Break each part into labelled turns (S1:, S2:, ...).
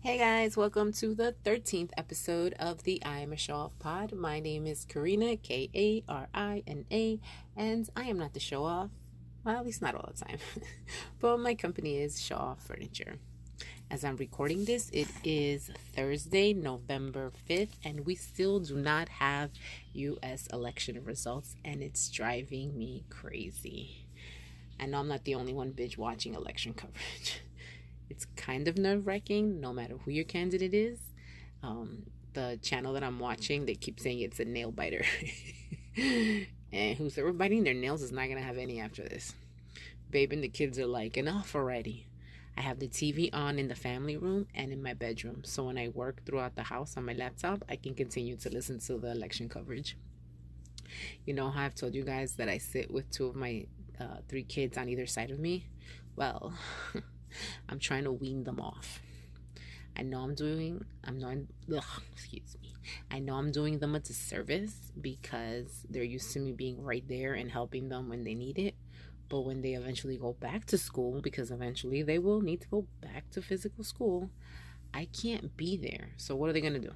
S1: Hey guys, welcome to the 13th episode of the I Am a Show Off Pod. My name is Karina, Karina, and I am not the show off. Well, at least not all the time. But my company is Show Off Furniture. As I'm recording this, it is Thursday, November 5th, and we still do not have US election results, and it's driving me crazy. I know I'm not the only one binge watching election coverage. It's kind of nerve-wracking no matter who your candidate is. The channel that I'm watching, they keep saying it's a nail biter. And whoever biting their nails is not going to have any after this. Babe and the kids are like, enough already. I have the TV on in the family room and in my bedroom. So when I work throughout the house on my laptop, I can continue to listen to the election coverage. You know how I've told you guys that I sit with two of my 3 kids on either side of me? Well... I'm trying to wean them off. I know I'm doing them a disservice because they're used to me being right there and helping them when they need it. But when they eventually go back to school, because eventually they will need to go back to physical school, I can't be there. So what are they going to do?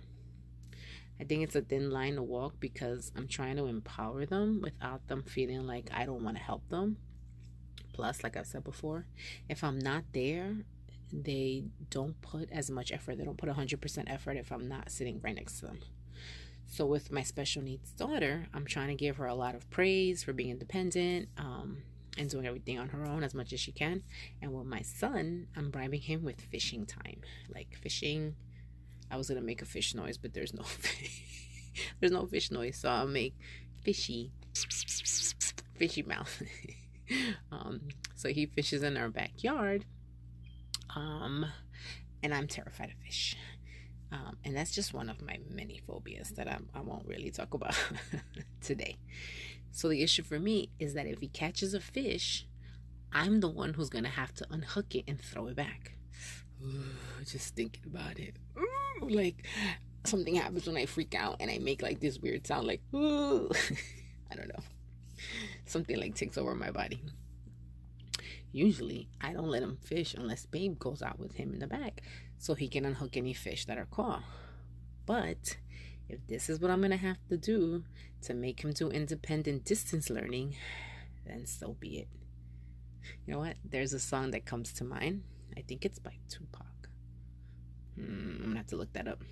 S1: I think it's a thin line to walk because I'm trying to empower them without them feeling like I don't want to help them. Plus, like I've said before, if I'm not there, they don't put as much effort. They don't put 100% effort if I'm not sitting right next to them. So with my special needs daughter, I'm trying to give her a lot of praise for being independent and doing everything on her own as much as she can. And with my son, I'm bribing him with fishing time. Like fishing, I was going to make a fish noise, but there's no there's no fish noise. So I'll make fishy mouth. So he fishes in our backyard, and I'm terrified of fish, and that's just one of my many phobias that I won't really talk about today. So the issue for me is that if he catches a fish, I'm the one who's gonna have to unhook it and throw it back. Just thinking about it, like something happens when I freak out and I make like this weird sound, like I don't know. Something like takes over my body. Usually, I don't let him fish unless Babe goes out with him in the back so he can unhook any fish that are caught. But if this is what I'm going to have to do to make him do independent distance learning, then so be it. You know what? There's a song that comes to mind. I think it's by Tupac. I'm going to have to look that up.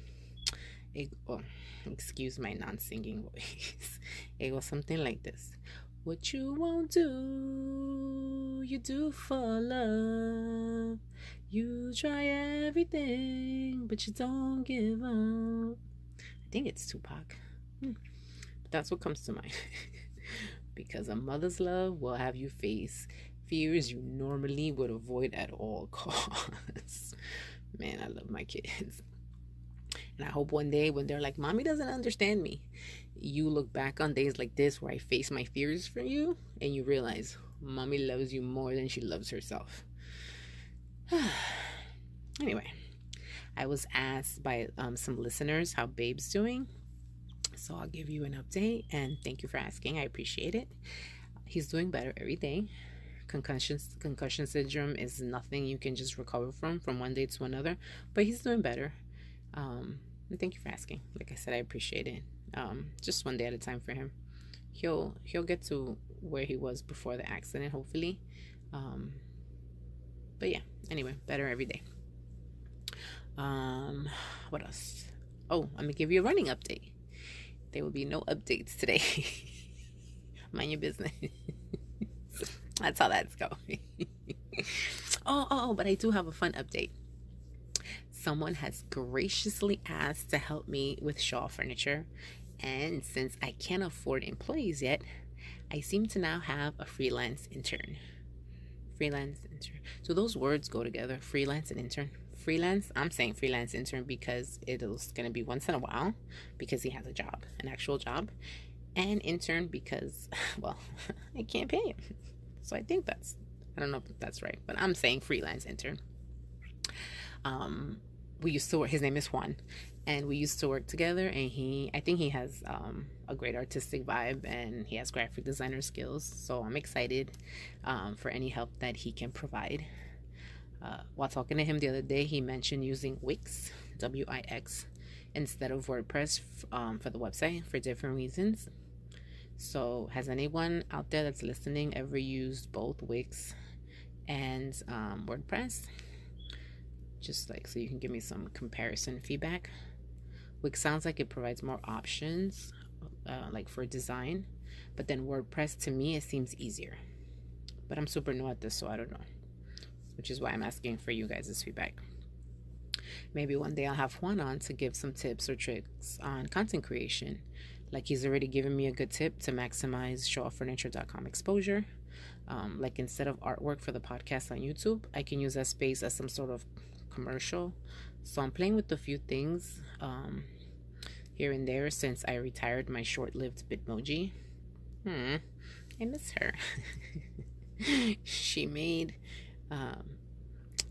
S1: Excuse my non-singing voice. It goes something like this. What you won't do, you do for love. You try everything, but you don't give up. I think it's Tupac. But that's what comes to mind. Because a mother's love will have you face fears you normally would avoid at all costs. Man, I love my kids. And I hope one day when they're like, Mommy doesn't understand me, you look back on days like this where I face my fears for you and you realize Mommy loves you more than she loves herself. Anyway, I was asked by some listeners how Babe's doing. So I'll give you an update and thank you for asking. I appreciate it. He's doing better every day. Concussion syndrome is nothing you can just recover from one day to another, but he's doing better. And thank you for asking. Like I said, I appreciate it. Just one day at a time for him. He'll get to where he was before the accident, hopefully. But yeah, anyway, better every day. What else? Oh, I'm gonna give you a running update. There will be no updates today. Mind your business. That's how that's going. But I do have a fun update. Someone has graciously asked to help me with Shaw Furniture, and since I can't afford employees yet, I seem to now have a freelance intern. So those words go together, freelance and intern. Freelance, I'm saying freelance intern because it's going to be once in a while because he has a job, an actual job, and intern because, well, I can't pay him. So I don't know if that's right, but I'm saying freelance intern. We used to work, his name is Juan, and we used to work together, and I think he has a great artistic vibe, and he has graphic designer skills, so I'm excited for any help that he can provide. While talking to him the other day, he mentioned using Wix, Wix, instead of WordPress for the website for different reasons. So, has anyone out there that's listening ever used both Wix and WordPress? Just like so you can give me some comparison feedback. Wix sounds like it provides more options, like for design, but then WordPress, to me, it seems easier. But I'm super new at this, so I don't know, which is why I'm asking for you guys' feedback. Maybe one day I'll have Juan on to give some tips or tricks on content creation. Like he's already given me a good tip to maximize showoffurniture.com exposure. Like instead of artwork for the podcast on YouTube, I can use that space as some sort of commercial. So I'm playing with a few things here and there since I retired my short-lived Bitmoji. I miss her. She made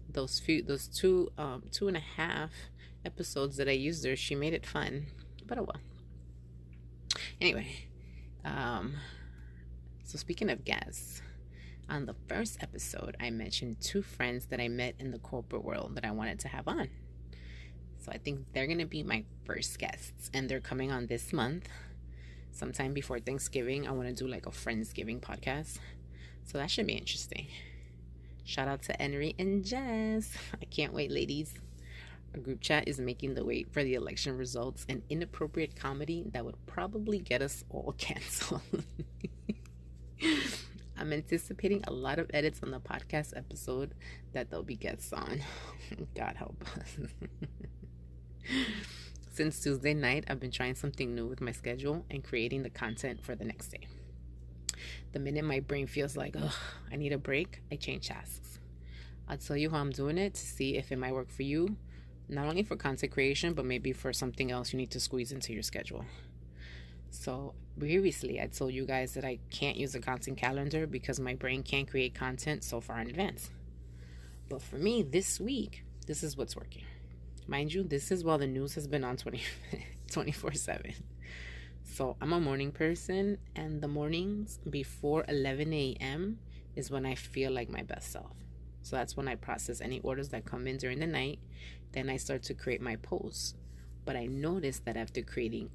S1: those 2.5 episodes that I used her. She made it fun, but oh well. Anyway, so speaking of guests, on the first episode, I mentioned 2 friends that I met in the corporate world that I wanted to have on. So I think they're going to be my first guests, and they're coming on this month. Sometime before Thanksgiving, I want to do like a Friendsgiving podcast. So that should be interesting. Shout out to Henry and Jess. I can't wait, ladies. Our group chat is making the wait for the election results an inappropriate comedy that would probably get us all canceled. I'm anticipating a lot of edits on the podcast episode that they'll be guests on. God help us. Since Tuesday night, I've been trying something new with my schedule and creating the content for the next day. The minute my brain feels like, I need a break, I change tasks. I'll tell you how I'm doing it to see if it might work for you, not only for content creation, but maybe for something else you need to squeeze into your schedule. So previously, I told you guys that I can't use a content calendar because my brain can't create content so far in advance. But for me, this week, this is what's working. Mind you, this is while the news has been on 24/7. So I'm a morning person, and the mornings before 11 a.m. is when I feel like my best self. So that's when I process any orders that come in during the night. Then I start to create my posts. But I noticed that after creating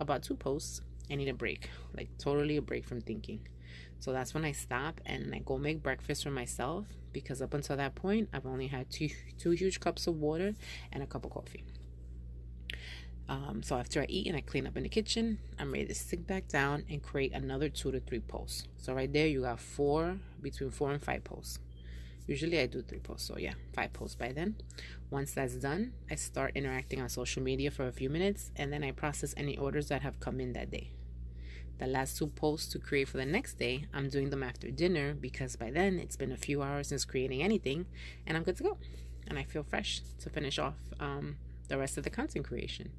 S1: about two posts, I need a break, like totally a break from thinking. So that's when I stop and I go make breakfast for myself, because up until that point, I've only had two huge cups of water and a cup of coffee. So after I eat and I clean up in the kitchen, I'm ready to sit back down and create another 2 to 3 posts. So right there, you got between 4 and 5 posts. Usually I do 3 posts, so yeah, 5 posts by then. Once that's done, I start interacting on social media for a few minutes, and then I process any orders that have come in that day. The last 2 posts to create for the next day, I'm doing them after dinner, because by then it's been a few hours since creating anything, and I'm good to go. And I feel fresh to finish off the rest of the content creation.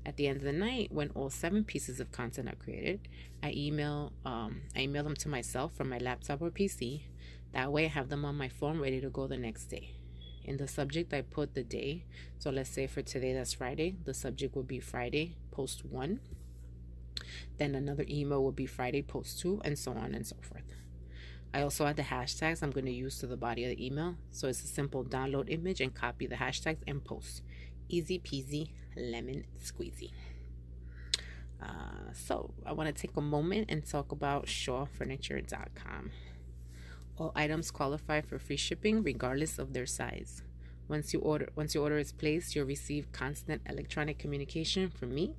S1: At the end of the night, when all 7 pieces of content are created, I email them to myself from my laptop or PC. That way I have them on my phone ready to go the next day. In the subject, I put the day. So let's say for today, that's Friday. The subject would be Friday, post 1. Then another email would be Friday, post 2, and so on and so forth. I also add the hashtags I'm going to use to the body of the email. So it's a simple download image and copy the hashtags and post. Easy peasy, lemon squeezy. So I want to take a moment and talk about showoffurniture.com. All items qualify for free shipping regardless of their size. Once your order is placed, you'll receive constant electronic communication from me.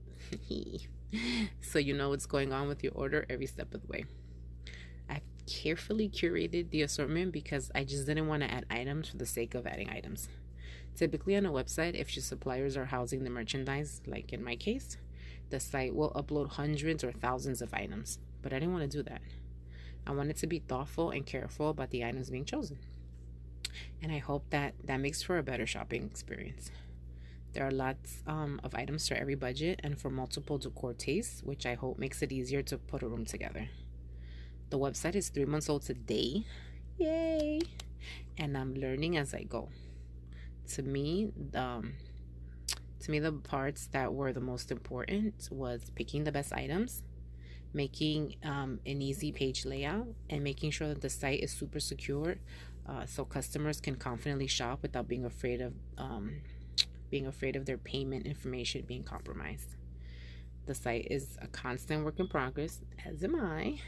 S1: So you know what's going on with your order every step of the way. I've carefully curated the assortment because I just didn't want to add items for the sake of adding items. Typically on a website, if your suppliers are housing the merchandise, like in my case, the site will upload hundreds or thousands of items. But I didn't want to do that. I wanted to be thoughtful and careful about the items being chosen. And I hope that makes for a better shopping experience. There are lots of items for every budget and for multiple decor tastes, which I hope makes it easier to put a room together. The website is 3 months old today. Yay! And I'm learning as I go. To me, the parts that were the most important was picking the best items, making an easy page layout, and making sure that the site is super secure so customers can confidently shop without being afraid of their payment information being compromised. The site is a constant work in progress, as am I.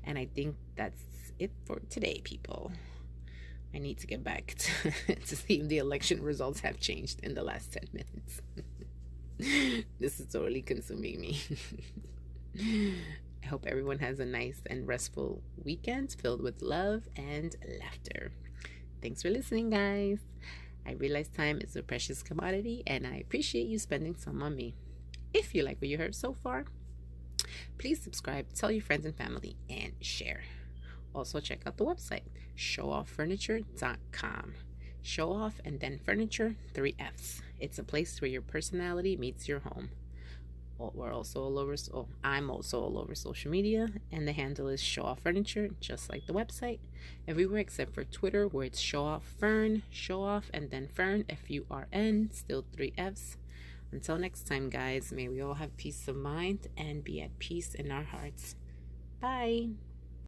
S1: And I think that's it for today, people. I need to get back to see if the election results have changed in the last 10 minutes. This is totally consuming me. I hope everyone has a nice and restful weekend filled with love and laughter. Thanks for listening, guys. I realize time is a precious commodity, and I appreciate you spending some on me. If you like what you heard so far, please subscribe, tell your friends and family, and share. Also, check out the website, showoffurniture.com. Show off and then furniture, 3 F's. It's a place where your personality meets your home. We're also all over. I'm also all over social media, and the handle is Show Off Furniture, just like the website. Everywhere except for Twitter, where it's Show Off Fern, Show Off, and then Fern, Furn, still 3 F's. Until next time, guys, may we all have peace of mind and be at peace in our hearts. Bye.